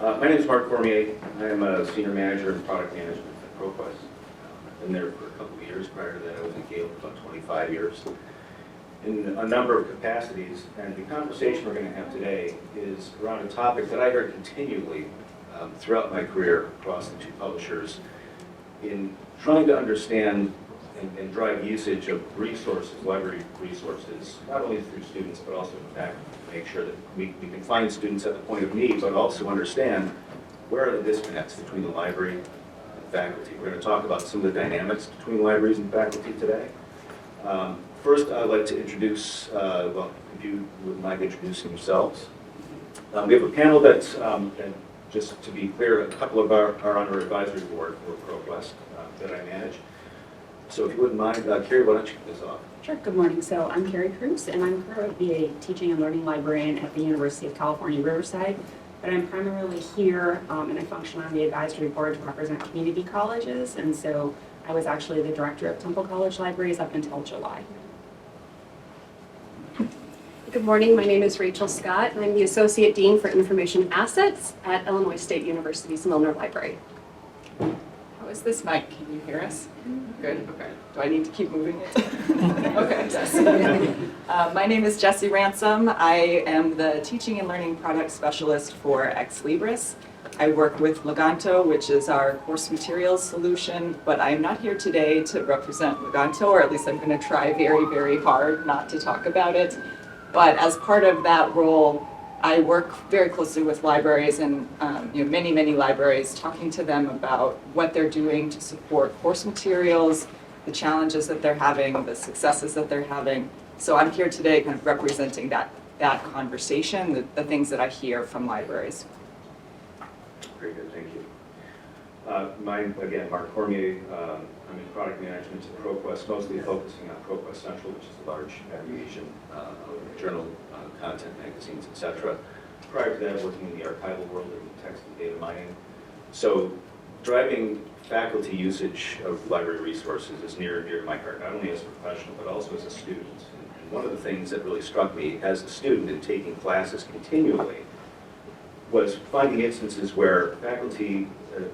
My name is Mark Cormier. I am a senior manager in product management at ProQuest. I've been there for a couple of years. Prior to that, I was at Gale for about 25 years in a number of capacities. And the conversation we're going to have today is around a topic that I heard continually throughout my career across the two publishers in trying to understand and drive usage of resources, library resources, not only through students, but also in faculty, to make sure that we can find students at the point of need, but also understand where are the disconnects between the library and faculty. We're going to talk about some of the dynamics between libraries and faculty today. First, I'd like to introduce, well, if you wouldn't mind introducing yourselves. We have a panel that's, and just to be clear, a couple of are on our advisory board for ProQuest that I manage. So if you wouldn't mind, Carrie, why don't you kick this off? Sure. Good morning. So I'm Carrie Cruz, and I'm currently a teaching and learning librarian at the University of California, Riverside. But I'm primarily here, and I function on the advisory board to represent community colleges. And so I was actually the director of Temple College Libraries up until July. Good morning. My name is Rachel Scott, and I'm the Associate Dean for Information Assets at Illinois State University's Milner Library. How is this mic? Can you hear us? Good, okay. Do I need to keep moving it? Okay, yes. My name is Jessie Ransom. I am the Teaching and Learning Product Specialist for Ex Libris. I work with Leganto, which is our course materials solution, but I am not here today to represent Leganto, or at least I'm going to try very, very hard not to talk about it. But as part of that role, I work very closely with libraries and many, many libraries, talking to them about what they're doing to support course materials, the challenges that they're having, the successes that they're having. So I'm here today kind of representing that conversation, the things that I hear from libraries. Very good, thank you. Mine, again, Mark Cormier. I'm in product management at ProQuest, mostly focusing on ProQuest Central, which is a large aggregation of journal content, magazines, etc. Prior to that, working in the archival world in text and data mining. So driving faculty usage of library resources is near and dear to my heart, not only as a professional, but also as a student. And one of the things that really struck me as a student in taking classes continually was finding instances where faculty, the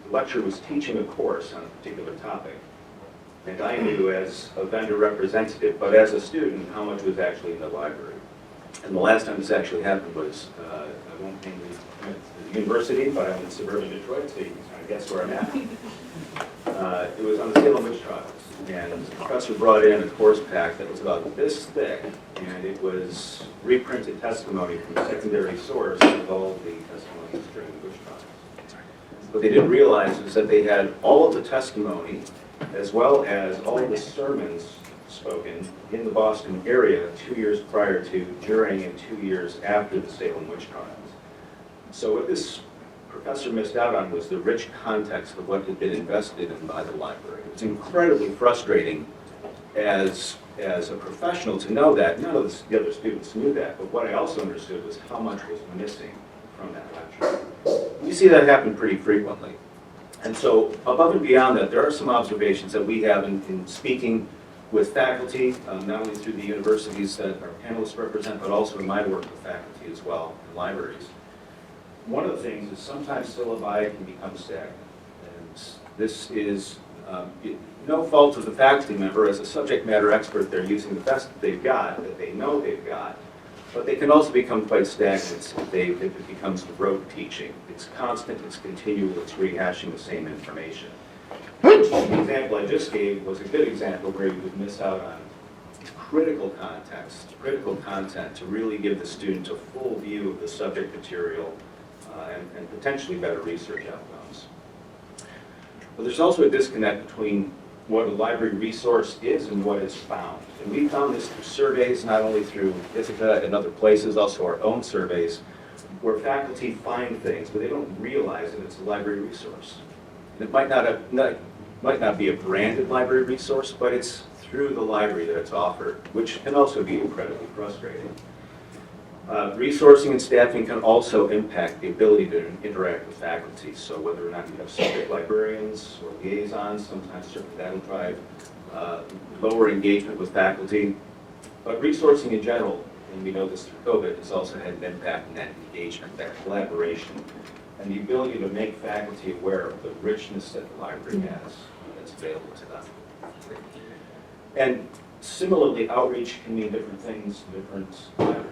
lecturer was teaching a course on a particular topic, and I knew as a vendor representative, but as a student, how much was actually in the library. And the last time this actually happened was, I won't name the university, but I'm in suburban Detroit, so you can kind of guess where I'm at. It was on the Salem witch trials, and the professor brought in a course pack that was about this thick, and it was reprinted testimony from a secondary source of all the testimonies during the witch trials. What they didn't realize was that they had all of the testimony as well as all of the sermons spoken in the Boston area 2 years prior to, during, and 2 years after the Salem witch trials. So what this professor missed out on was the rich context of what had been invested in by the library. It was incredibly frustrating as a professional to know that. None of the other students knew that, but what I also understood was how much was missing from that lecture. We see that happen pretty frequently. And so above and beyond that, there are some observations that we have in speaking with faculty, not only through the universities that our panelists represent, but also in my work with faculty as well in libraries. One of the things is sometimes syllabi can become stagnant. And this is no fault of the faculty member. As a subject matter expert, they're using the best that they've got, that they know they've got. But they can also become quite stagnant if it becomes rote teaching. It's constant, it's continual, it's rehashing the same information. The example I just gave was a good example where you would miss out on critical context, critical content to really give the student a full view of the subject material and potentially better research outcomes. But there's also a disconnect between what a library resource is and what is found. And we found this through surveys, not only through Ithaca and other places, also our own surveys, where faculty find things, but they don't realize that it's a library resource. And it might not be a branded library resource, but it's through the library that it's offered, which can also be incredibly frustrating. Resourcing and staffing can also impact the ability to interact with faculty. So whether or not you have subject librarians or liaisons, sometimes certainly that'll drive lower engagement with faculty. But resourcing in general and we know this through COVID, has also had an impact on that engagement, that collaboration, and the ability to make faculty aware of the richness that the library has that's available to them. And similarly, outreach can mean different things to different libraries.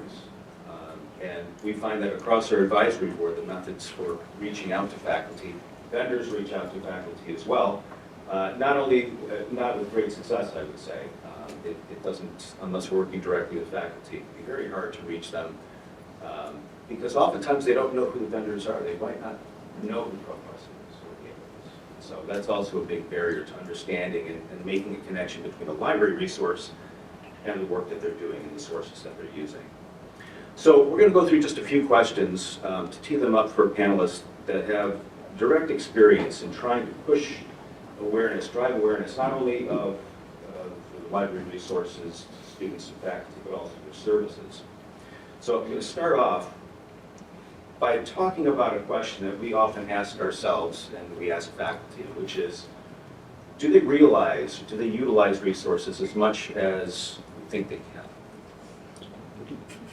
And we find that across our advisory board, the methods for reaching out to faculty, vendors reach out to faculty as well. Not with great success, I would say. It doesn't, unless we're working directly with faculty, it'd be very hard to reach them because oftentimes they don't know who the vendors are. They might not know who ProQuest is or the is. So that's also a big barrier to understanding and making a connection between the library resource and the work that they're doing and the sources that they're using. So we're going to go through just a few questions to tee them up for panelists that have direct experience in trying to push awareness, drive awareness, not only of the library resources, students and faculty, but also their services. So I'm going to start off by talking about a question that we often ask ourselves and we ask faculty, which is, do they realize, do they utilize resources as much as we think they can?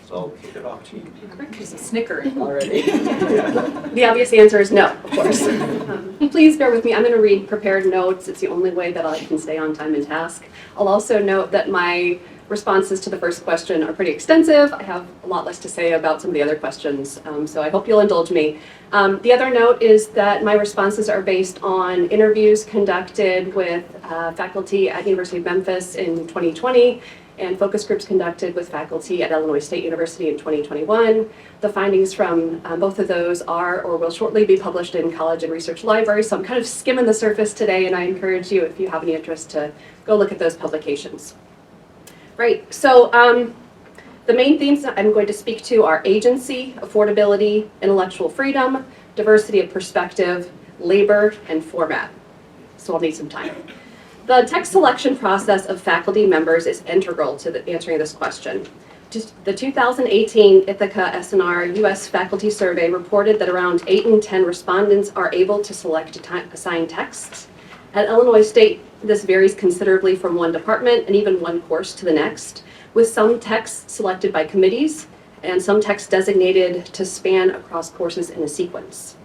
So I'll kick it off to you. There's a snickering already. The obvious answer is no, of course. Please bear with me. I'm going to read prepared notes. It's the only way that I can stay on time and task. I'll also note that my responses to the first question are pretty extensive. I have a lot less to say about some of the other questions, so I hope you'll indulge me. The other note is that my responses are based on interviews conducted with faculty at University of Memphis in 2020 and focus groups conducted with faculty at Illinois State University in 2021. The findings from both of those are or will shortly be published in College and Research Library, so I'm kind of skimming the surface today, and I encourage you, if you have any interest, to go look at those publications. Right, so the main themes that I'm going to speak to are agency, affordability, intellectual freedom, diversity of perspective, labor, and format. So I'll need some time. The text selection process of faculty members is integral to answering this question. The 2018 Ithaca SNR U.S. Faculty Survey reported that around 8 in 10 respondents are able to select assigned texts. At Illinois State, this varies considerably from one department and even one course to the next, with some texts selected by committees and some texts designated to span across courses in a sequence.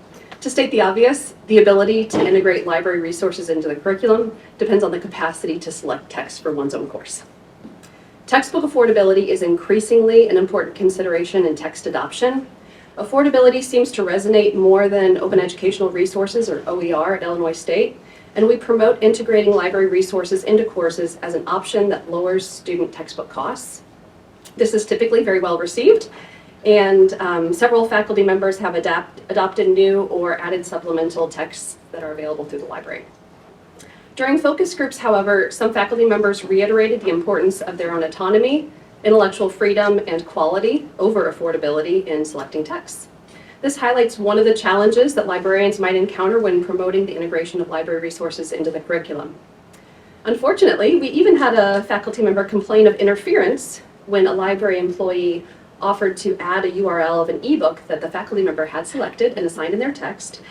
To state the obvious, the ability to integrate library resources into the curriculum depends on the capacity to select text for one's own course. Textbook affordability is increasingly an important consideration in text adoption. Affordability seems to resonate more than open educational resources, or OER, at Illinois State, and we promote integrating library resources into courses as an option that lowers student textbook costs. This is typically very well received, and several faculty members have adopted new or added supplemental texts that are available through the library. During focus groups, however, some faculty members reiterated the importance of their own autonomy, intellectual freedom, and quality over affordability in selecting texts. This highlights one of the challenges that librarians might encounter when promoting the integration of library resources into the curriculum. Unfortunately, we even had a faculty member complain of interference when a library employee offered to add a URL of an ebook that the faculty member had selected and assigned in their text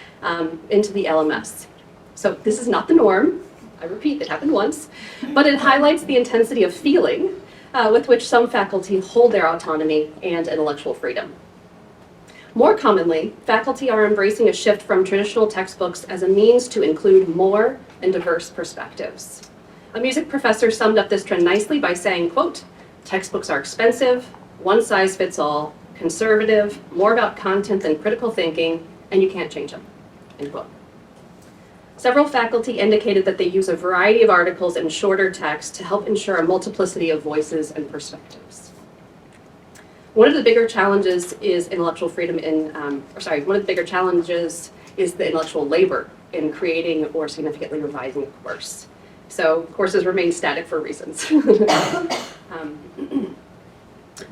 into the LMS. So this is not the norm. I repeat, it happened once, but it highlights the intensity of feeling with which some faculty hold their autonomy and intellectual freedom. More commonly, faculty are embracing a shift from traditional textbooks as a means to include more and diverse perspectives. A music professor summed up this trend nicely by saying, quote, "Textbooks are expensive, one size fits all, conservative, more about content than critical thinking, and you can't change them," end quote. Several faculty indicated that they use a variety of articles and shorter text to help ensure a multiplicity of voices and perspectives. One of the bigger challenges is intellectual freedom one of the bigger challenges is the intellectual labor in creating or significantly revising a course. So courses remain static for reasons.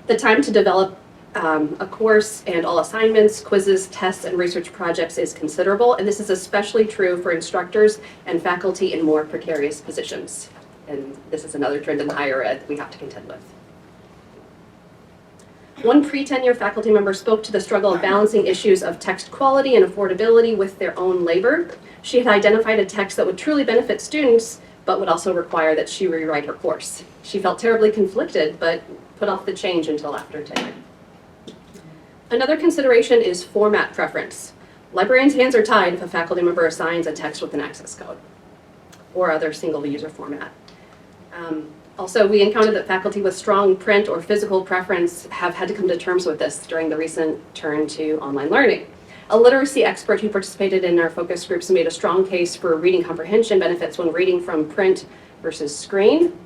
The time to develop a course and all assignments, quizzes, tests, and research projects is considerable, and this is especially true for instructors and faculty in more precarious positions. And this is another trend in higher ed we have to contend with. One pre-tenure faculty member spoke to the struggle of balancing issues of text quality and affordability with their own labor. She had identified a text that would truly benefit students, but would also require that she rewrite her course. She felt terribly conflicted, but put off the change until after tenure. Another consideration is format preference. Librarians' hands are tied if a faculty member assigns a text with an access code or other single user format. Also, we encountered that faculty with strong print or physical preference have had to come to terms with this during the recent turn to online learning. A literacy expert who participated in our focus groups made a strong case for reading comprehension benefits when reading from print versus screen.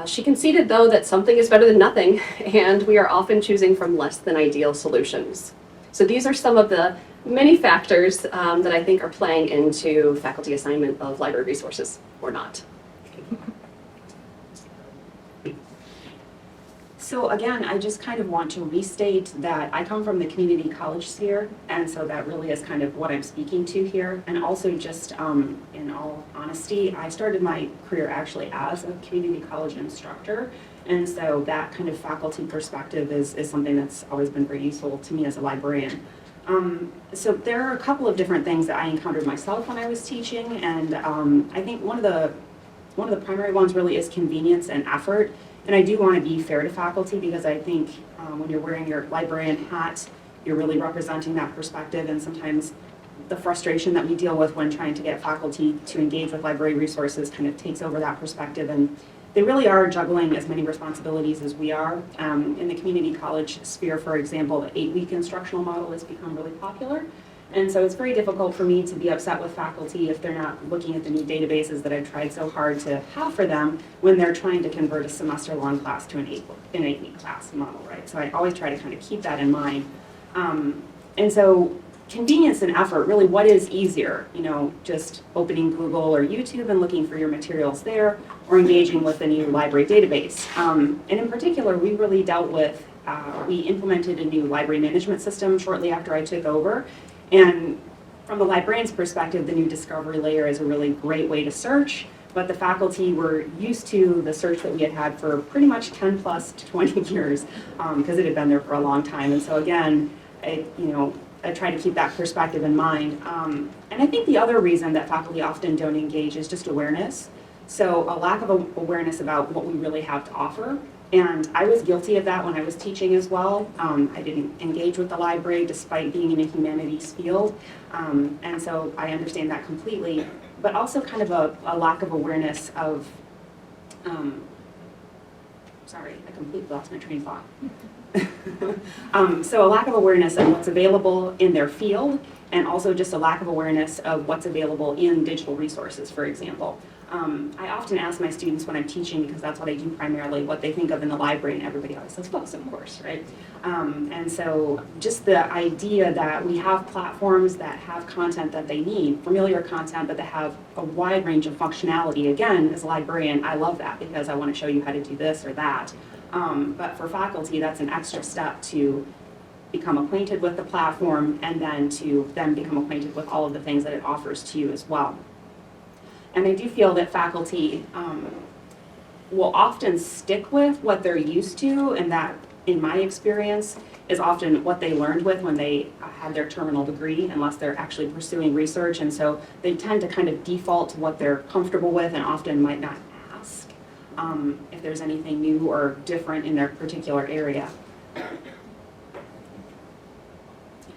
She conceded, though, that something is better than nothing, and we are often choosing from less than ideal solutions. So these are some of the many factors that I think are playing into faculty assignment of library resources, or not. So again, I just kind of want to restate that I come from the community college sphere, and so that really is kind of what I'm speaking to here. And also just in all honesty, I started my career actually as a community college instructor, and so that kind of faculty perspective is something that's always been very useful to me as a librarian. So there are a couple of different things that I encountered myself when I was teaching, and I think one of the primary ones really is convenience and effort. And I do want to be fair to faculty because I think when you're wearing your librarian hat, you're really representing that perspective, and sometimes the frustration that we deal with when trying to get faculty to engage with library resources kind of takes over that perspective, and they really are juggling as many responsibilities as we are. In the community college sphere, for example, the 8-week instructional model has become really popular. And so it's very difficult for me to be upset with faculty if they're not looking at the new databases that I've tried so hard to have for them when they're trying to convert a semester-long class to an 8-week class model, right? So I always try to kind of keep that in mind. And so convenience and effort, really what is easier? You know, just opening Google or YouTube and looking for your materials there, or engaging with the new library database. And in particular, we really dealt with, we implemented a new library management system shortly after I took over. And from the librarian's perspective, the new discovery layer is a really great way to search, but the faculty were used to the search that we had had for pretty much 10 plus to 20 years because it had been there for a long time. And so again, I try to keep that perspective in mind. And I think the other reason that faculty often don't engage is just awareness. So a lack of awareness about what we really have to offer. And I was guilty of that when I was teaching as well. I didn't engage with the library despite being in a humanities field. And so I understand that completely, but also kind of a lack of awareness of, sorry, I completely lost my train of thought. So a lack of awareness of what's available in their field, and also just a lack of awareness of what's available in digital resources, for example. I often ask my students when I'm teaching, because that's what I do primarily, what they think of in the library, and everybody always says books, of course, right? And so just the idea that we have platforms that have content that they need, familiar content, but that have a wide range of functionality. Again, as a librarian, I love that because I want to show you how to do this or that. But for faculty, that's an extra step to become acquainted with the platform and then to become acquainted with all of the things that it offers to you as well. And I do feel that faculty will often stick with what they're used to, and that, in my experience, is often what they learned with when they had their terminal degree, unless they're actually pursuing research. And so they tend to kind of default to what they're comfortable with and often might not ask if there's anything new or different in their particular area.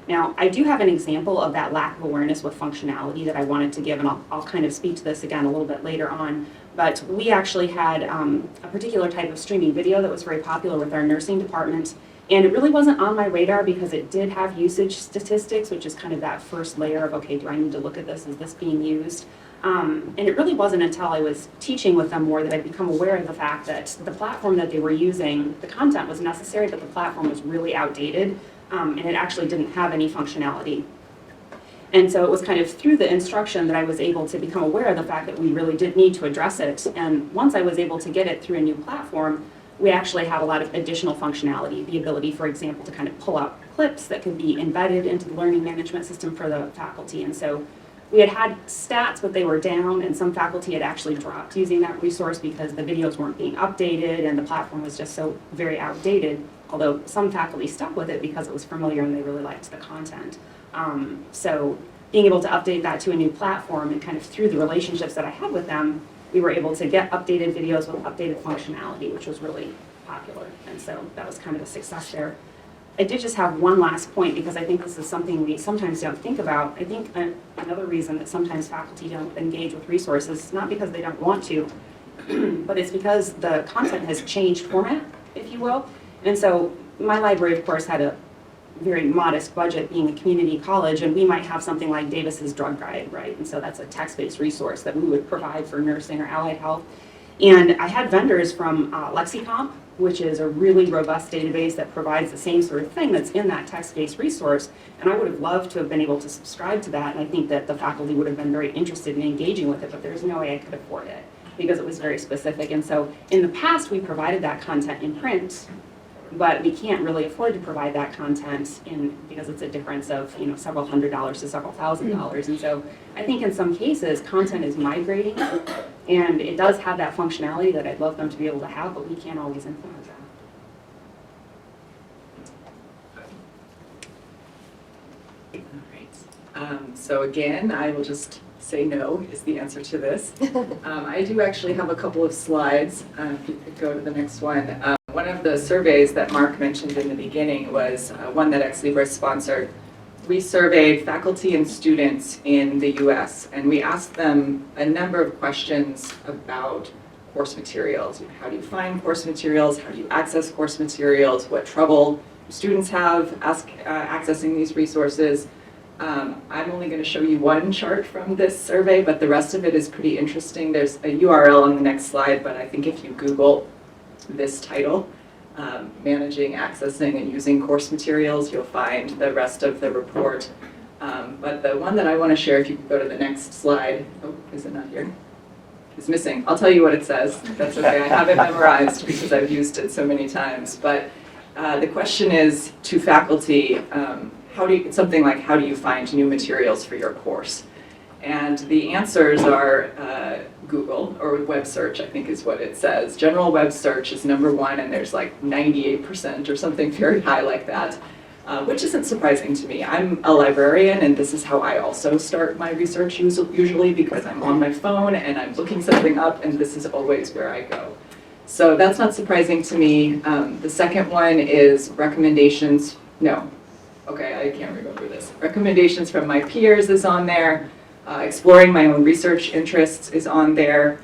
Now, I do have an example of that lack of awareness with functionality that I wanted to give, and I'll kind of speak to this again a little bit later on. But we actually had a particular type of streaming video that was very popular with our nursing department, and it really wasn't on my radar because it did have usage statistics, which is kind of that first layer of, okay, do I need to look at this? Is this being used? And it really wasn't until I was teaching with them more that I'd become aware of the fact that the platform that they were using, the content was necessary, but the platform was really outdated. And it actually didn't have any functionality. And so it was kind of through the instruction that I was able to become aware of the fact that we really did need to address it. And once I was able to get it through a new platform, we actually had a lot of additional functionality. The ability, for example, to kind of pull out clips that could be embedded into the learning management system for the faculty. And so we had stats, but they were down, and some faculty had actually dropped using that resource because the videos weren't being updated and the platform was just so very outdated. Although some faculty stuck with it because it was familiar and they really liked the content. So being able to update that to a new platform and kind of through the relationships that I had with them, we were able to get updated videos with updated functionality, which was really popular. And so that was kind of a success there. I did just have one last point because I think this is something we sometimes don't think about. I think another reason that sometimes faculty don't engage with resources is not because they don't want to, but it's because the content has changed format, if you will. And so my library, of course, had a very modest budget being a community college, and we might have something like Davis's Drug Guide, right? And so that's a text-based resource that we would provide for nursing or allied health. And I had vendors from LexiComp, which is a really robust database that provides the same sort of thing that's in that text-based resource. And I would have loved to have been able to subscribe to that, and I think that the faculty would have been very interested in engaging with it, but there's no way I could afford it because it was very specific. And so in the past, we provided that content in print, but we can't really afford to provide that content because it's a difference of several $100s to several $1,000s. And so I think in some cases, content is migrating, and it does have that functionality that I'd love them to be able to have, but we can't always implement that. All right. So again, I will just say no is the answer to this. I do actually have a couple of slides. If you could go to the next one. One of the surveys that Mark mentioned in the beginning was one that Ex Libris sponsored. We surveyed faculty and students in the US, and we asked them a number of questions about course materials. How do you find course materials? How do you access course materials? What trouble students have accessing these resources? I'm only going to show you one chart from this survey, but the rest of it is pretty interesting. There's a URL on the next slide, but I think if you Google this title, Managing, Accessing, and Using Course Materials, you'll find the rest of the report. But the one that I want to share, if you could go to the next slide, oh, is it not here? It's missing. I'll tell you what it says. That's okay. I have it memorized because I've used it so many times. But the question is to faculty, something like, how do you find new materials for your course? And the answers are Google, or web search, I think is what it says. General web search is number one, and there's like 98% or something very high like that, which isn't surprising to me. I'm a librarian, and this is how I also start my research usually, because I'm on my phone and I'm looking something up, and this is always where I go. So that's not surprising to me. The second one is recommendations. No. Okay, I can't remember this. Recommendations from my peers is on there. Exploring my own research interests is on there.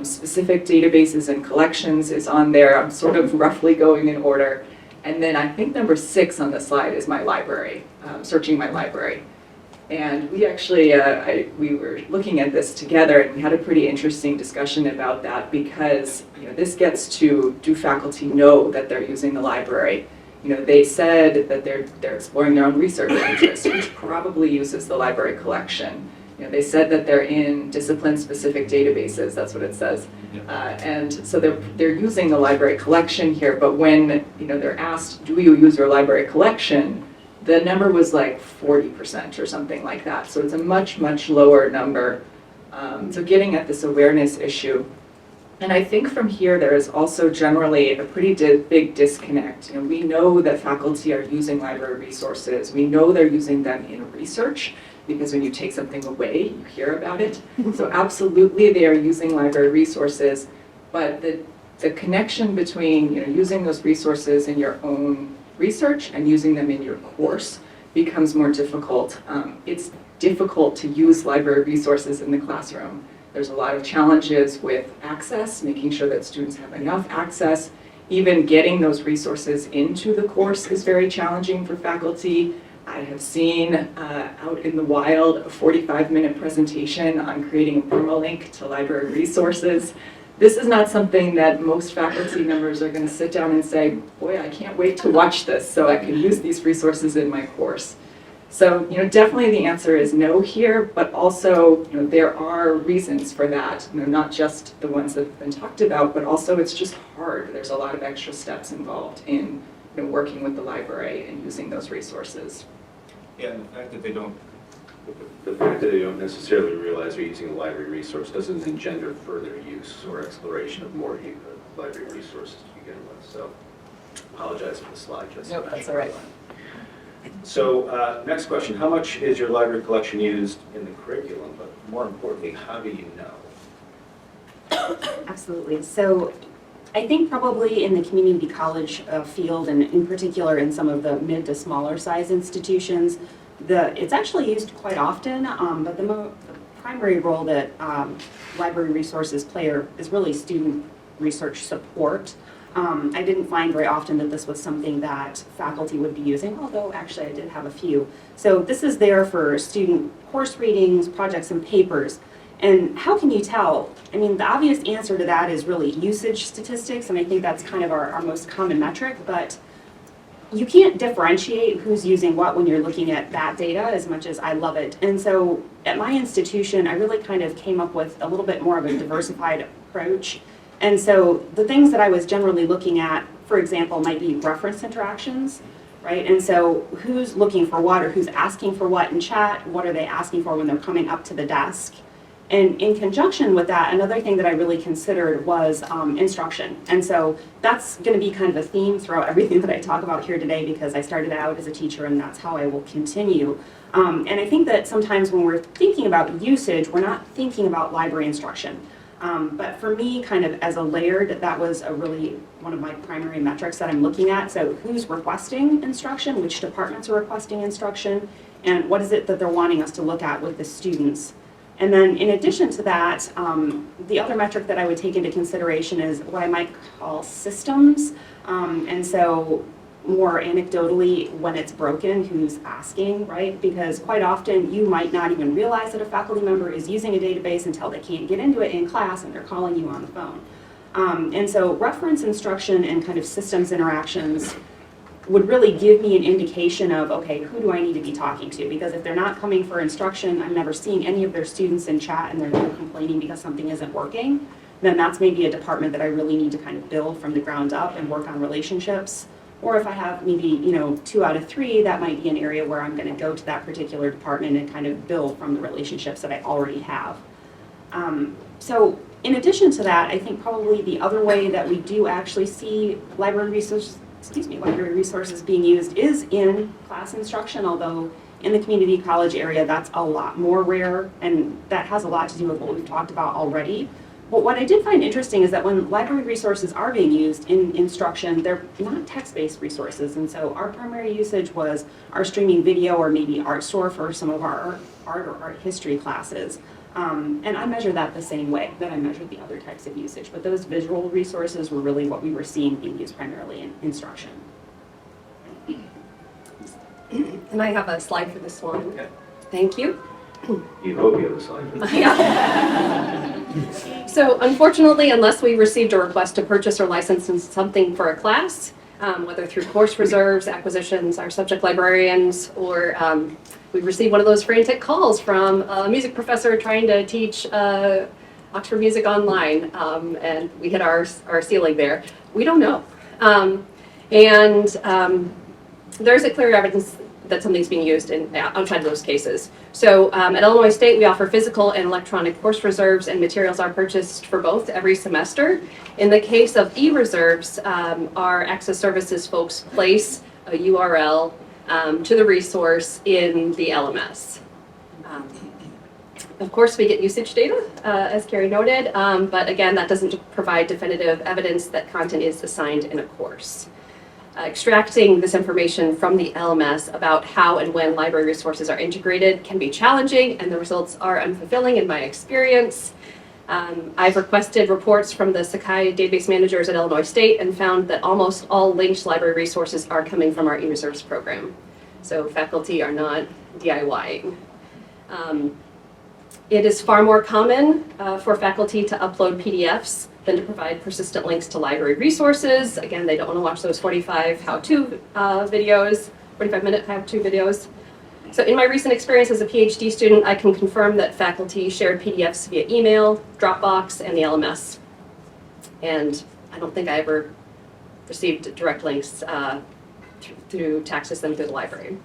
Specific databases and collections is on there. I'm sort of roughly going in order. And then I think number 6 on the slide is my library, searching my library. And we actually, we were looking at this together, and we had a pretty interesting discussion about that, because this gets to, do faculty know that they're using the library? They said that they're exploring their own research interests, which probably uses the library collection. They said that they're in discipline-specific databases. That's what it says, and so they're using the library collection here. But when they're asked, "Do you use your library collection?" the number was like 40% or something like that. So it's a much lower number. So getting at this awareness issue. And I think from here there is also generally a pretty big disconnect. We know that faculty are using library resources. We know they're using them in research, because when you take something away, you hear about it. So absolutely they are using library resources, but the connection between using those resources in your own research and using them in your course becomes more difficult. It's difficult to use library resources in the classroom. There's a lot of challenges with access, making sure that students have enough access. Even getting those resources into the course is very challenging for faculty. I have seen out in the wild a 45-minute presentation on creating a permalink to library resources. This is not something that most faculty members are going to sit down and say, boy, I can't wait to watch this so I can use these resources in my course. So, definitely the answer is no here, but also, there are reasons for that. Not just the ones that have been talked about, but also it's just hard. There's a lot of extra steps involved in working with the library and using those resources. Yeah, and the fact that they don't necessarily realize they're using a library resource doesn't engender further use or exploration of more library resources to begin with. So, apologize for the slide. Just nope, that's all right. So, next question: how much is your library collection used in the curriculum? But more importantly, how do you know? Absolutely. So I think probably in the community college field, and in particular in some of the mid to smaller size institutions, it's actually used quite often, but the primary role that library resources play is really student research support. I didn't find very often that this was something that faculty would be using, although actually I did have a few. So this is there for student course readings, projects, and papers. And how can you tell? I mean, the obvious answer to that is really usage statistics, and I think that's kind of our most common metric, but you can't differentiate who's using what when you're looking at that data as much as I love it. And so at my institution, I really kind of came up with a little bit more of a diversified approach. And so the things that I was generally looking at, for example, might be reference interactions, right? And so who's looking for what, or who's asking for what in chat, what are they asking for when they're coming up to the desk? And in conjunction with that, another thing that I really considered was instruction. And so that's going to be kind of a theme throughout everything that I talk about here today, because I started out as a teacher and that's how I will continue. And I think that sometimes when we're thinking about usage, we're not thinking about library instruction. But for me, kind of as a layered, that was really one of my primary metrics that I'm looking at. So who's requesting instruction, which departments are requesting instruction, and what is it that they're wanting us to look at with the students. And then in addition to that, the other metric that I would take into consideration is what I might call systems. And so more anecdotally, when it's broken, who's asking, right? Because quite often you might not even realize that a faculty member is using a database until they can't get into it in class and they're calling you on the phone. And so reference instruction and kind of systems interactions would really give me an indication of, okay, who do I need to be talking to? Because if they're not coming for instruction, I'm never seeing any of their students in chat and they're never complaining because something isn't working, then that's maybe a department that I really need to kind of build from the ground up and work on relationships. Or if I have maybe, 2 out of 3, that might be an area where I'm going to go to that particular department and kind of build from the relationships that I already have. So in addition to that, I think probably the other way that we do actually see library resources being used is in class instruction, although in the community college area, that's a lot more rare, and that has a lot to do with what we've talked about already. But what I did find interesting is that when library resources are being used in instruction, they're not text-based resources, and so our primary usage was our streaming video or maybe ArtStore for some of our art or art history classes. And I measure that the same way that I measured the other types of usage, but those visual resources were really what we were seeing being used primarily in instruction. And I have a slide for this one. Okay. Thank you. You hope you have a slide. Yeah. So unfortunately, unless we received a request to purchase or license something for a class, whether through course reserves, acquisitions, our subject librarians, or we received one of those frantic calls from a music professor trying to teach Oxford music online, and we hit our ceiling there. We don't know. There's a clear evidence that something's being used outside of those cases. So at Illinois State, we offer physical and electronic course reserves, and materials are purchased for both every semester. In the case of e-reserves, our access services folks place a URL to the resource in the LMS. Of course, we get usage data, as Carrie noted, but again, that doesn't provide definitive evidence that content is assigned in a course. Extracting this information from the LMS about how and when library resources are integrated can be challenging, and the results are unfulfilling in my experience. I've requested reports from the Sakai database managers at Illinois State and found that almost all linked library resources are coming from our e-reserves program. So faculty are not DIYing. It is far more common for faculty to upload PDFs than to provide persistent links to library resources. Again, they don't want to watch those 45-minute how-to videos. So in my recent experience as a PhD student, I can confirm that faculty shared PDFs via email, Dropbox, and the LMS. And I don't think I ever received direct links to access them through the library.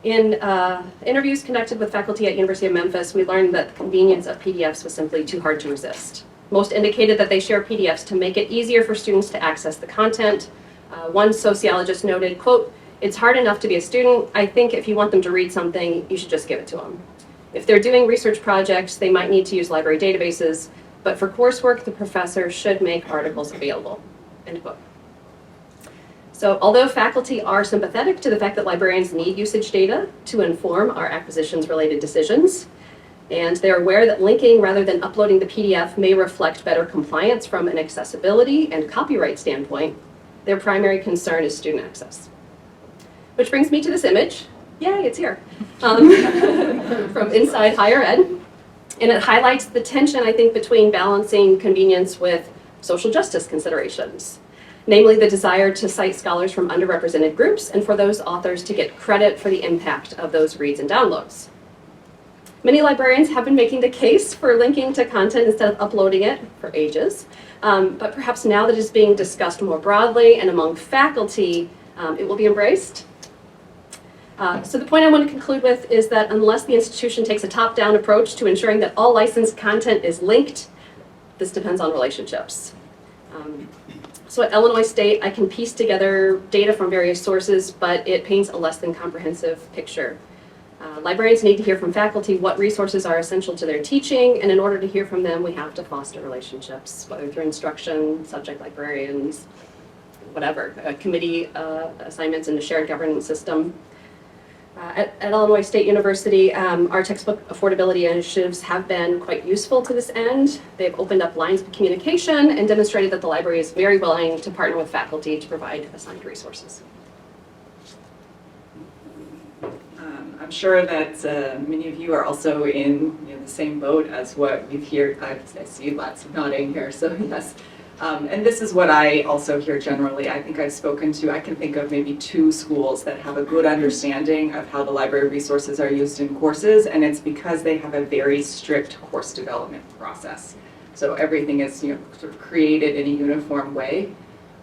In interviews conducted with faculty at University of Memphis, we learned that the convenience of PDFs was simply too hard to resist. Most indicated that they share PDFs to make it easier for students to access the content. One sociologist noted, quote, "It's hard enough to be a student. I think if you want them to read something, you should just give it to them. If they're doing research projects, they might need to use library databases, but for coursework, the professor should make articles available, end quote. So although faculty are sympathetic to the fact that librarians need usage data to inform our acquisitions-related decisions, and they're aware that linking rather than uploading the PDF may reflect better compliance from an accessibility and copyright standpoint, their primary concern is student access. Which brings me to this image. Yay, it's here. From Inside Higher Ed. And it highlights the tension, I think, between balancing convenience with social justice considerations. Namely, the desire to cite scholars from underrepresented groups and for those authors to get credit for the impact of those reads and downloads. Many librarians have been making the case for linking to content instead of uploading it for ages, but perhaps now that it's being discussed more broadly and among faculty, it will be embraced. So the point I want to conclude with is that unless the institution takes a top-down approach to ensuring that all licensed content is linked, this depends on relationships. So at Illinois State, I can piece together data from various sources, but it paints a less than comprehensive picture. Librarians need to hear from faculty what resources are essential to their teaching, and in order to hear from them, we have to foster relationships, whether through instruction, subject librarians, whatever, committee assignments in a shared governance system. At Illinois State University, our textbook affordability initiatives have been quite useful to this end. They've opened up lines of communication and demonstrated that the library is very willing to partner with faculty to provide assigned resources. I'm sure that many of you are also in the same boat as what we've heard. I see lots of nodding here, so yes. And this is what I also hear generally. I think I've spoken to, I can think of maybe 2 schools that have a good understanding of how the library resources are used in courses, and it's because they have a very strict course development process. So everything is sort of created in a uniform way.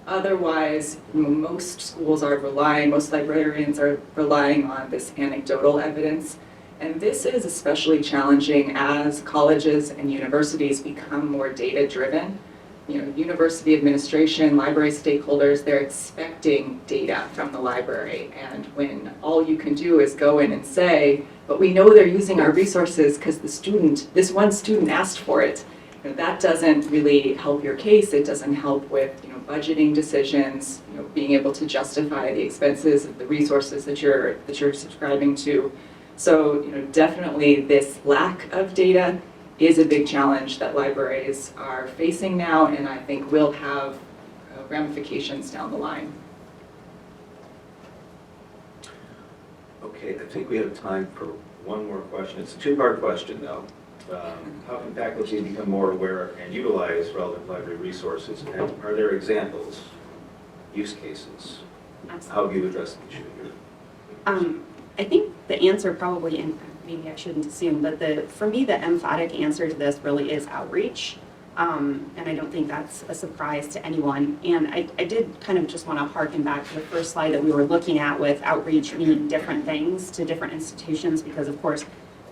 Otherwise, most schools are relying, most librarians are relying on this anecdotal evidence. And this is especially challenging as colleges and universities become more data-driven. University administration, library stakeholders, they're expecting data from the library. And when all you can do is go in and say, but we know they're using our resources because this one student asked for it, that doesn't really help your case. It doesn't help with budgeting decisions, being able to justify the expenses of the resources that you're subscribing to. So definitely this lack of data is a big challenge that libraries are facing now, and I think will have ramifications down the line. Okay, I think we have time for one more question. It's a 2-part question, though. How can faculty become more aware and utilize relevant library resources? And are there examples, use cases? Absolutely. How have you addressed the issue here? I think the answer probably, and maybe I shouldn't assume, but for me, the emphatic answer to this really is outreach. And I don't think that's a surprise to anyone. And I did kind of just want to harken back to the first slide that we were looking at with outreach meaning different things to different institutions, because of course,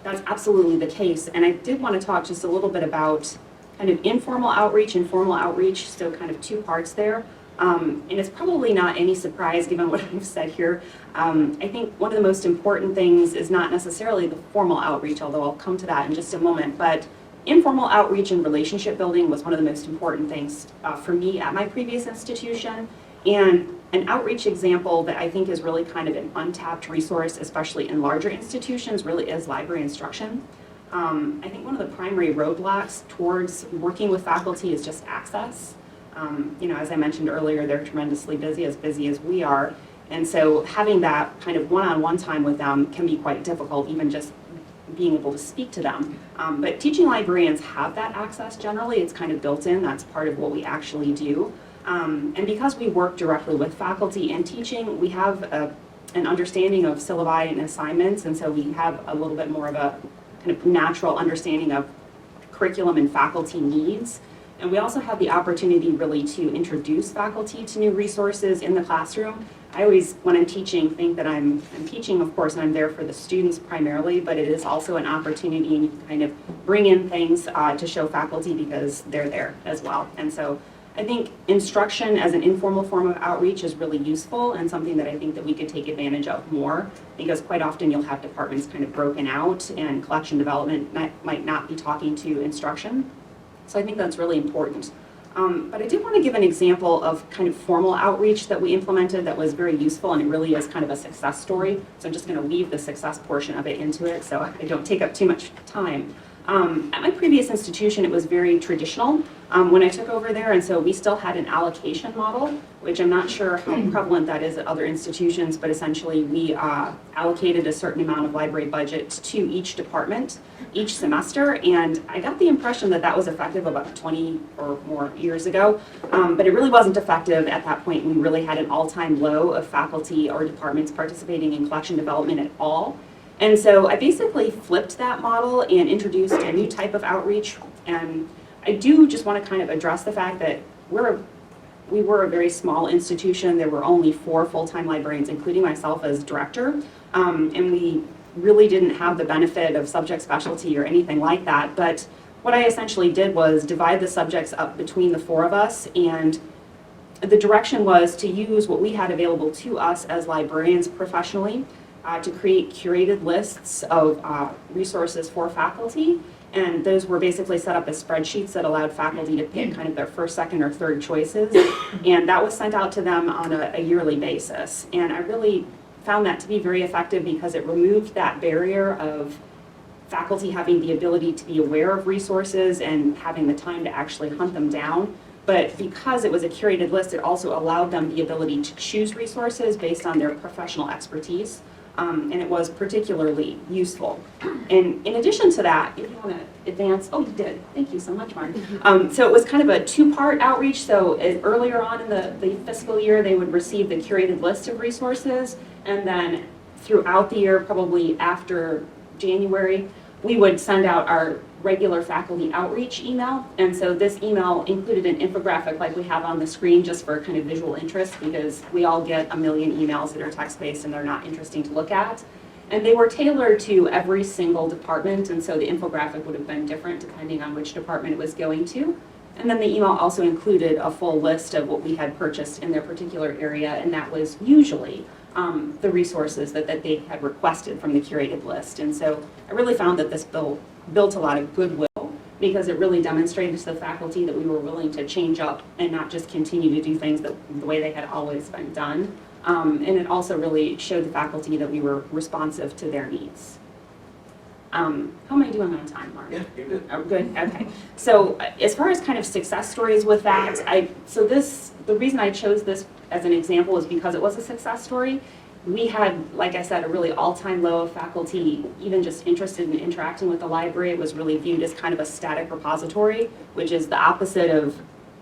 that's absolutely the case. And I did want to talk just a little bit about kind of informal outreach and formal outreach, so kind of 2 parts there. And it's probably not any surprise given what I've said here. I think one of the most important things is not necessarily the formal outreach, although I'll come to that in just a moment, but informal outreach and relationship building was one of the most important things for me at my previous institution. And an outreach example that I think is really kind of an untapped resource, especially in larger institutions, really is library instruction. I think one of the primary roadblocks towards working with faculty is just access. As I mentioned earlier, they're tremendously busy as we are. And so having that kind of one-on-one time with them can be quite difficult, even just being able to speak to them. But teaching librarians have that access generally. It's kind of built in. That's part of what we actually do. And because we work directly with faculty and teaching, we have an understanding of syllabi and assignments, and so we have a little bit more of a kind of natural understanding of curriculum and faculty needs. And we also have the opportunity really to introduce faculty to new resources in the classroom. I always, when I'm teaching, think that I'm teaching, of course, and I'm there for the students primarily, but it is also an opportunity to kind of bring in things to show faculty because they're there as well. And so I think instruction as an informal form of outreach is really useful and something that I think that we could take advantage of more, because quite often you'll have departments kind of broken out and collection development might not be talking to instruction. So I think that's really important. But I did want to give an example of kind of formal outreach that we implemented that was very useful, and it really is kind of a success story. So I'm just going to weave the success portion of it into it so I don't take up too much time. At my previous institution, it was very traditional when I took over there, and so we still had an allocation model, which I'm not sure how prevalent that is at other institutions, but essentially we allocated a certain amount of library budget to each department each semester, and I got the impression that that was effective about 20 or more years ago, but it really wasn't effective at that point. We really had an all-time low of faculty or departments participating in collection development at all. And so I basically flipped that model and introduced a new type of outreach. And I do just want to kind of address the fact that we were a very small institution. There were only 4 full-time librarians, including myself as director. And we really didn't have the benefit of subject specialty or anything like that. But what I essentially did was divide the subjects up between the 4 of us, and the direction was to use what we had available to us as librarians professionally to create curated lists of resources for faculty. And those were basically set up as spreadsheets that allowed faculty to pick kind of their first, second, or third choices. And that was sent out to them on a yearly basis. And I really found that to be very effective because it removed that barrier of faculty having the ability to be aware of resources and having the time to actually hunt them down. But because it was a curated list, it also allowed them the ability to choose resources based on their professional expertise. And it was particularly useful. And in addition to that, if you want to advance, oh, you did. Thank you so much, Mark. So it was kind of a 2-part outreach. So earlier on in the fiscal year, they would receive the curated list of resources. And then throughout the year, probably after January, we would send out our regular faculty outreach email. And so this email included an infographic like we have on the screen just for kind of visual interest, because we all get a million emails that are text-based and they're not interesting to look at. And they were tailored to every single department, and so the infographic would have been different depending on which department it was going to. And then the email also included a full list of what we had purchased in their particular area, and that was usually the resources that they had requested from the curated list. And so I really found that this built a lot of goodwill, because it really demonstrated to the faculty that we were willing to change up and not just continue to do things the way they had always been done. And it also really showed the faculty that we were responsive to their needs. How am I doing on time, Mark? Yeah, you're good. Oh, good, okay. So as far as kind of success stories with that, the reason I chose this as an example is because it was a success story. We had, like I said, a really all-time low of faculty even just interested in interacting with the library. It was really viewed as kind of a static repository, which is the opposite of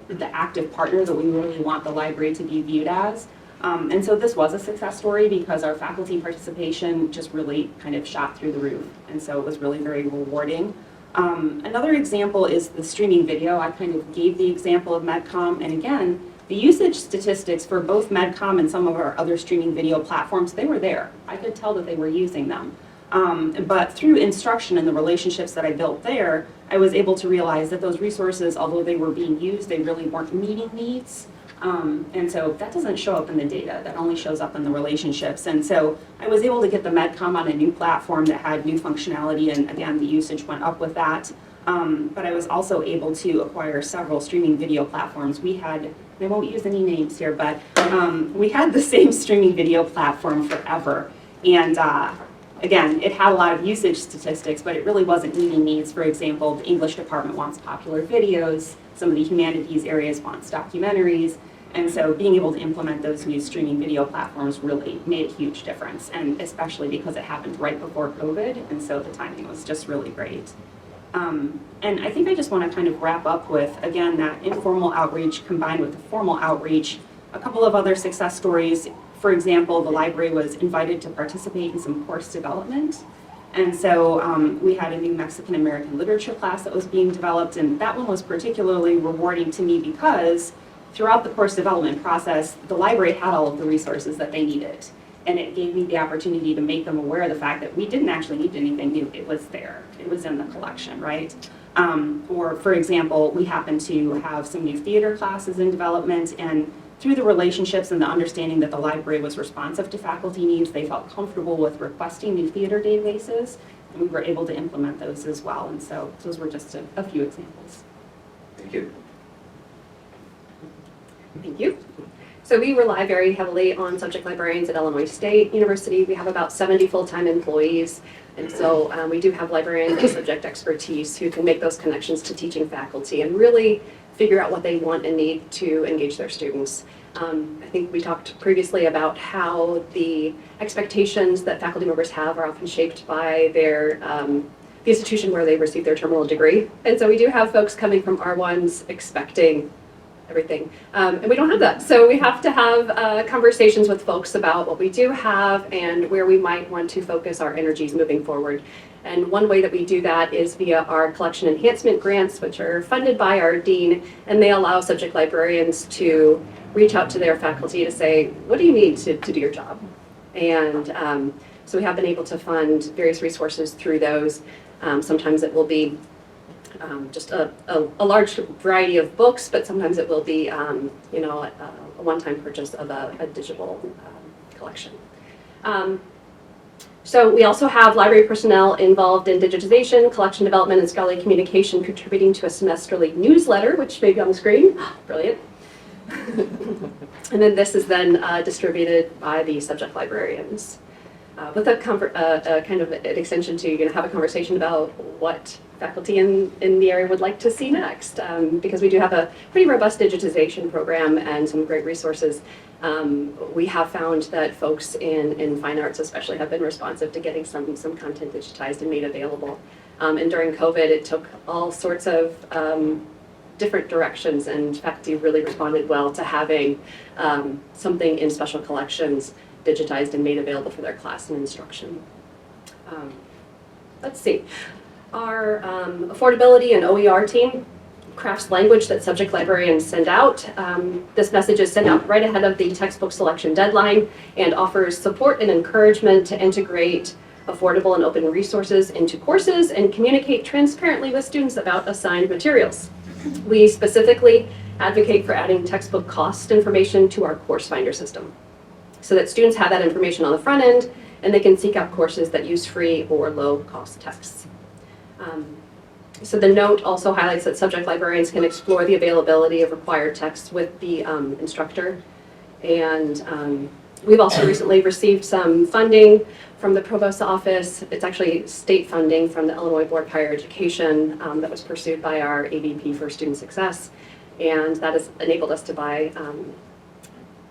the active partner that we really want the library to be viewed as. And so this was a success story because our faculty participation just really kind of shot through the roof. And so it was really very rewarding. Another example is the streaming video. I kind of gave the example of MedCom, and again, the usage statistics for both MedCom and some of our other streaming video platforms, they were there. I could tell that they were using them. But through instruction and the relationships that I built there, I was able to realize that those resources, although they were being used, they really weren't meeting needs. And so that doesn't show up in the data, that only shows up in the relationships. And so I was able to get the MedCom on a new platform that had new functionality, and again, the usage went up with that. But I was also able to acquire several streaming video platforms. We had, I won't use any names here, but we had the same streaming video platform forever. And again, it had a lot of usage statistics, but it really wasn't meeting needs. For example, the English department wants popular videos, some of the humanities areas wants documentaries. And so being able to implement those new streaming video platforms really made a huge difference, and especially because it happened right before COVID, and so the timing was just really great. And I think I just want to kind of wrap up with, again, that informal outreach combined with the formal outreach. A couple of other success stories. For example, the library was invited to participate in some course development. And so we had a new Mexican American literature class that was being developed, and that one was particularly rewarding to me because throughout the course development process, the library had all of the resources that they needed. And it gave me the opportunity to make them aware of the fact that we didn't actually need anything new. It was there. It was in the collection, right? Or, for example, we happened to have some new theater classes in development, and through the relationships and the understanding that the library was responsive to faculty needs, they felt comfortable with requesting new theater databases, and we were able to implement those as well. And so those were just a few examples. Thank you. Thank you. So we rely very heavily on subject librarians at Illinois State University. We have about 70 full-time employees. And so we do have librarians with subject expertise who can make those connections to teaching faculty and really figure out what they want and need to engage their students. I think we talked previously about how the expectations that faculty members have are often shaped by their the institution where they receive their terminal degree. And so we do have folks coming from R1s expecting everything. And we don't have that. So we have to have conversations with folks about what we do have and where we might want to focus our energies moving forward. And one way that we do that is via our collection enhancement grants, which are funded by our dean, and they allow subject librarians to reach out to their faculty to say, what do you need to do your job? And so we have been able to fund various resources through those. Sometimes it will be just a large variety of books, but sometimes it will be, you know, a one-time purchase of a digital collection. So we also have library personnel involved in digitization, collection development, and scholarly communication, contributing to a semesterly newsletter, which may be on the screen. Brilliant. And then this is then distributed by the subject librarians. With a kind of an extension to, you know, have a conversation about what faculty in the area would like to see next, because we do have a pretty robust digitization program and some great resources. We have found that folks in fine arts especially have been responsive to getting some content digitized and made available. And during COVID, it took all sorts of different directions, and faculty really responded well to having something in special collections digitized and made available for their class and instruction. Let's see. Our affordability and OER team crafts language that subject librarians send out. This message is sent out right ahead of the textbook selection deadline and offers support and encouragement to integrate affordable and open resources into courses and communicate transparently with students about assigned materials. We specifically advocate for adding textbook cost information to our course finder system, so that students have that information on the front end and they can seek out courses that use free or low-cost texts. So the note also highlights that subject librarians can explore the availability of required texts with the instructor. And we've also recently received some funding from the Provost's office. It's actually state funding from the Illinois Board of Higher Education that was pursued by our ABP for Student Success. And that has enabled us to buy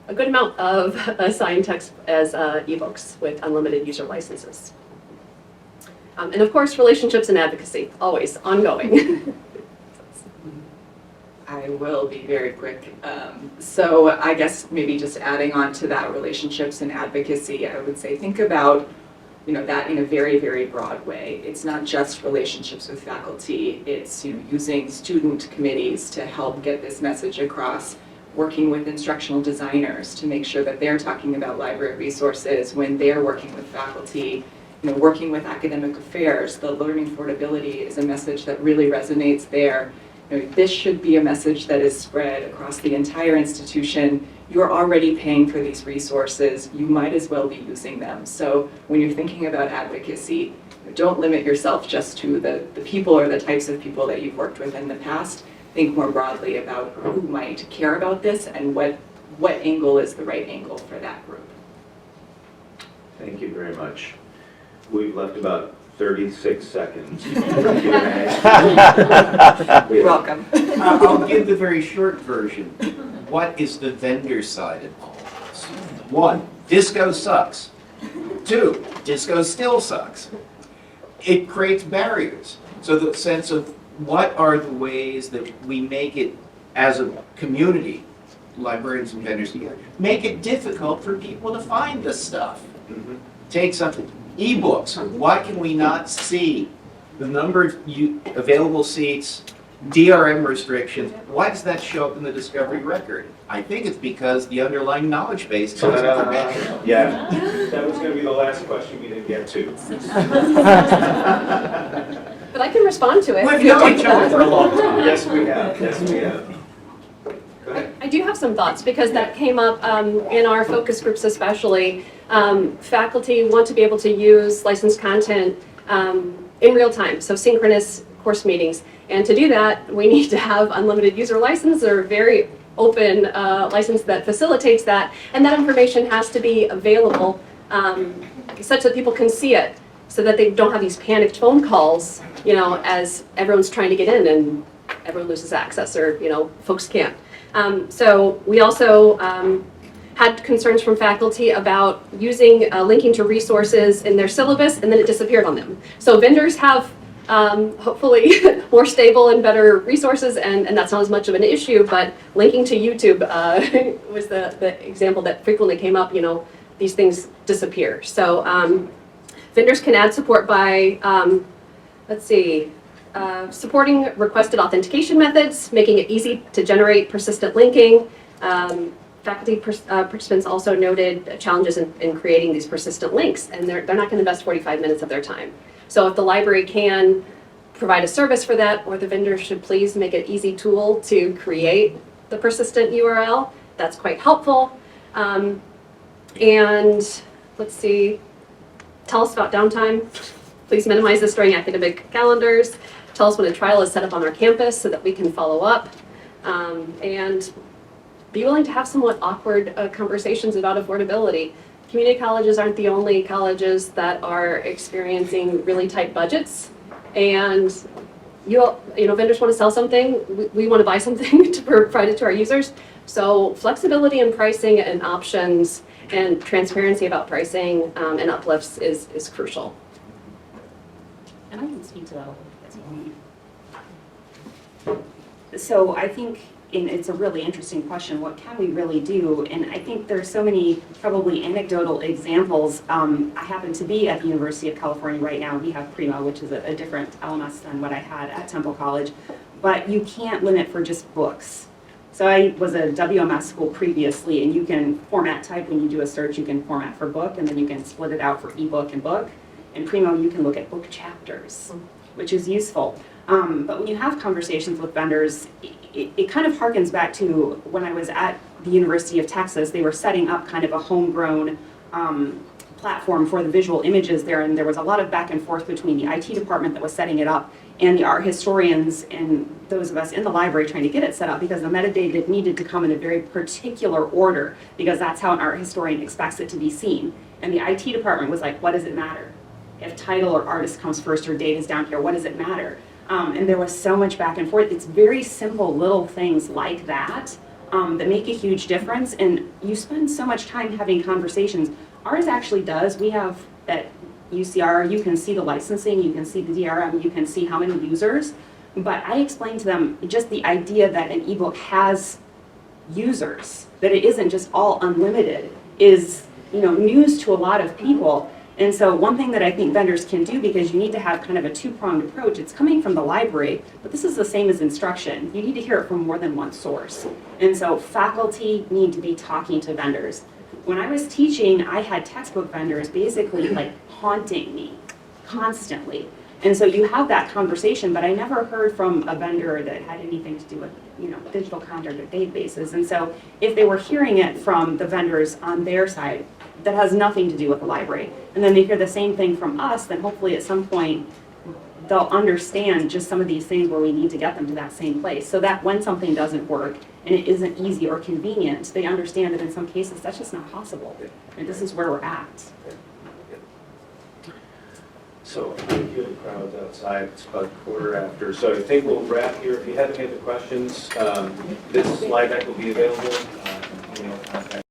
a good amount of assigned text as ebooks with unlimited user licenses. And of course, relationships and advocacy, always ongoing. I will be very quick. So I guess maybe just adding on to that, relationships and advocacy, I would say think about, you know, that in a very, very broad way. It's not just relationships with faculty. It's, you know, using student committees to help get this message across, working with instructional designers to make sure that they're talking about library resources when they're working with faculty, you know, working with academic affairs. The learning affordability is a message that really resonates there. You know, this should be a message that is spread across the entire institution. You're already paying for these resources. You might as well be using them. So when you're thinking about advocacy, don't limit yourself just to the people or the types of people that you've worked with in the past. Think more broadly about who might care about this and what angle is the right angle for that group. Thank you very much. We've left about 36 seconds. You're welcome. I'll give the very short version. What is the vendor side of all of this? 1, disco sucks. 2, disco still sucks. It creates barriers. So the sense of what are the ways that we make it as a community, librarians and vendors together, make it difficult for people to find this stuff. Take something. E-books, why can we not see the number of available seats, DRM restrictions? Why does that show up in the discovery record? I think it's because the underlying knowledge base doesn't permit it. Yeah, that was going to be the last question we didn't get to. But I can respond to it. We've known each other for a long time. Yes, we have. Yes, we have. Go ahead. I do have some thoughts because that came up in our focus groups especially. Faculty want to be able to use licensed content in real time, so synchronous course meetings. And to do that, we need to have unlimited user license or very open license that facilitates that. And that information has to be available such that people can see it, so that they don't have these panicked phone calls, as everyone's trying to get in and everyone loses access, or, folks can't. So we also had concerns from faculty about using linking to resources in their syllabus, and then it disappeared on them. So vendors have hopefully more stable and better resources, and that's not as much of an issue, but linking to YouTube was the example that frequently came up. These things disappear. So vendors can add support by, supporting requested authentication methods, making it easy to generate persistent linking. Faculty participants also noted challenges in creating these persistent links, and they're not going to invest 45 minutes of their time. So if the library can provide a service for that, or the vendor should please make an easy tool to create the persistent URL, that's quite helpful. And tell us about downtime. Please minimize this during academic calendars. Tell us when a trial is set up on our campus so that we can follow up. And be willing to have somewhat awkward conversations about affordability. Community colleges aren't the only colleges that are experiencing really tight budgets. And vendors want to sell something, we want to buy something to provide it to our users. So flexibility in pricing and options and transparency about pricing and uplifts is crucial. And I can speak to that a little bit as well. So I think it's a really interesting question. What can we really do? And I think there's so many probably anecdotal examples. I happen to be at the University of California right now. We have Primo, which is a different LMS than what I had at Temple College. But you can't limit for just books. So I was a WMS school previously, and you can format type when you do a search. You can format for book, and then you can split it out for ebook and book. In Primo, you can look at book chapters, which is useful. But when you have conversations with vendors, it kind of harkens back to when I was at the University of Texas. They were setting up kind of a homegrown platform for the visual images there, and there was a lot of back and forth between the IT department that was setting it up and the art historians and those of us in the library trying to get it set up, because the metadata needed to come in a very particular order, because that's how an art historian expects it to be seen. And the IT department was like, what does it matter? If title or artist comes first or date is down here, what does it matter? And there was so much back and forth. It's very simple little things like that that make a huge difference. And you spend so much time having conversations. Ours actually does. We have at UCR, you can see the licensing, you can see the DRM, you can see how many users. But I explained to them just the idea that an ebook has users, that it isn't just all unlimited, is news to a lot of people. And so one thing that I think vendors can do, because you need to have kind of a two-pronged approach, it's coming from the library, but this is the same as instruction. You need to hear it from more than one source. And so faculty need to be talking to vendors. When I was teaching, I had textbook vendors basically like haunting me constantly. And so you have that conversation, but I never heard from a vendor that had anything to do with digital content or databases. And so if they were hearing it from the vendors on their side, that has nothing to do with the library, and then they hear the same thing from us, then hopefully at some point they'll understand just some of these things where we need to get them to that same place, so that when something doesn't work and it isn't easy or convenient, they understand that in some cases that's just not possible, and this is where we're at. So I hear the crowds outside. It's about 1:15. So I think we'll wrap here. If you have any other questions, this slide deck will be available. Contact